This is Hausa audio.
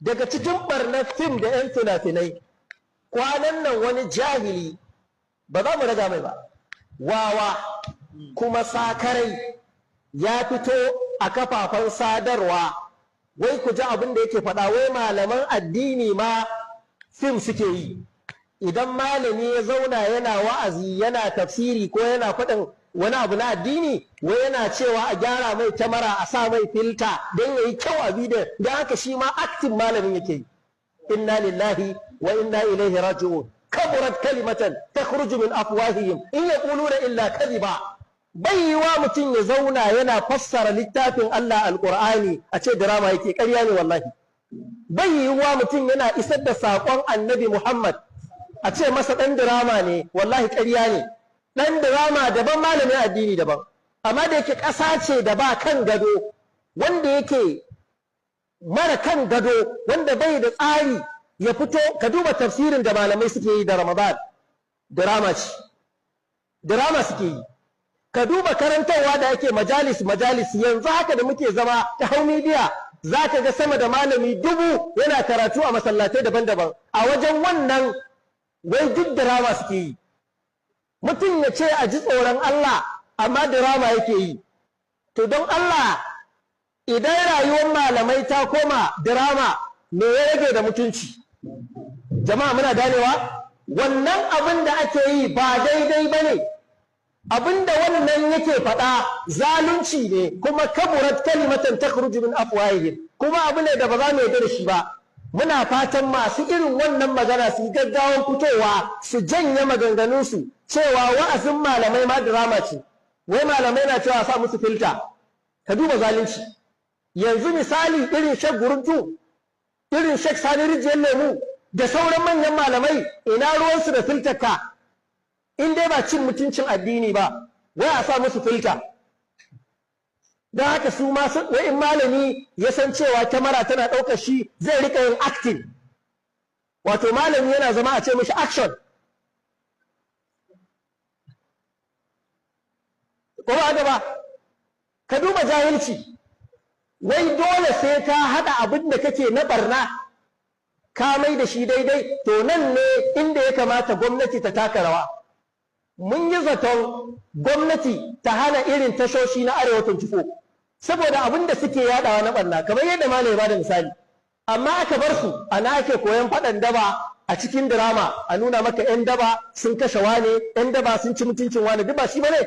daga cikin ɓarnar fim da 'yan fina-finai kwanan nan wani jahili ba za mu raga mai ba wawa kuma sakarai ya fito a kafafen sadarwa wai ku ji abin da yake faɗa wai malaman addini ma fim suke yi idan malami ya zauna yana wa'azi yana tafsiri ko yana faɗin wani abu na addini wai yana cewa a gyara mai kyamara a sa mai filta don ya yi kyau a bidiyon don haka shi ma aktin malamin yake yi inna lillahi wa inna ilaihi raji'un kaburat kalimatan takhruju min afwahihim in yaquluna illa kadhiba bai yiwa mutum ya zauna yana fassara littafin Allah alqur'ani a ce drama yake ƙarya ne wallahi bai yiwa mutum yana isar da saƙon annabi Muhammad a ce masa ɗan drama ne wallahi ƙarya ne ɗan drama daban malamin addini daban amma da yake ƙasa ce da ba kan gado wanda yake mara kan gado wanda bai da tsari ya fito ka duba tafsirin da malamai suke yi da Ramadan drama ce drama suke yi ka duba karantarwa da ake majalis yanzu haka da muke zama ta hau midiya za ka ga sama da malami 1000 yana karatu a masallatai daban-daban a wajen wannan wai duk drama suke yi mutum ya ce a ji tsoron Allah amma drama yake yi to don Allah idan rayuwar malamai ta koma drama me ya rage da mutunci jama'a muna ganewa wannan abin da ake yi ba daidai bane abin da wannan yake faɗa zalunci ne kuma kaburat kalimatan takhruju min afwahihim kuma abu ne da ba za mu yarda da shi ba muna fatan masu irin wannan magana su gaggawan fitowa su janye maganganunsu cewa wa'azin malamai ma drama ce wai malamai na cewa sa musu filta ka duba zalunci yanzu misali irin Sheikh Guruntu irin Sheikh Sani Rijiyar Lemu da sauran manyan malamai ina ruwansu da filtar ka in dai ba cin mutuncin addini ba wai a sa musu filta don haka su ma wai in malami ya san cewa kyamara tana ɗaukar shi zai rika yin acting wato malami yana zama a ce mishi action ko ba ka duba jahilci wai dole sai ka haɗa abin da kake na barna ka mai da shi daidai to nan ne inda ya kamata gwamnati ta taka rawa mun yi zaton gwamnati ta hana irin tashoshi na Arewa 24 saboda abin da suke yadawa na barna kamar yadda malai ba da misali amma aka bar su ana ake koyon faɗan daba a cikin drama a nuna maka 'yan daba sun kashe wane 'yan daba sun ci mutuncin wane duk ba shi bane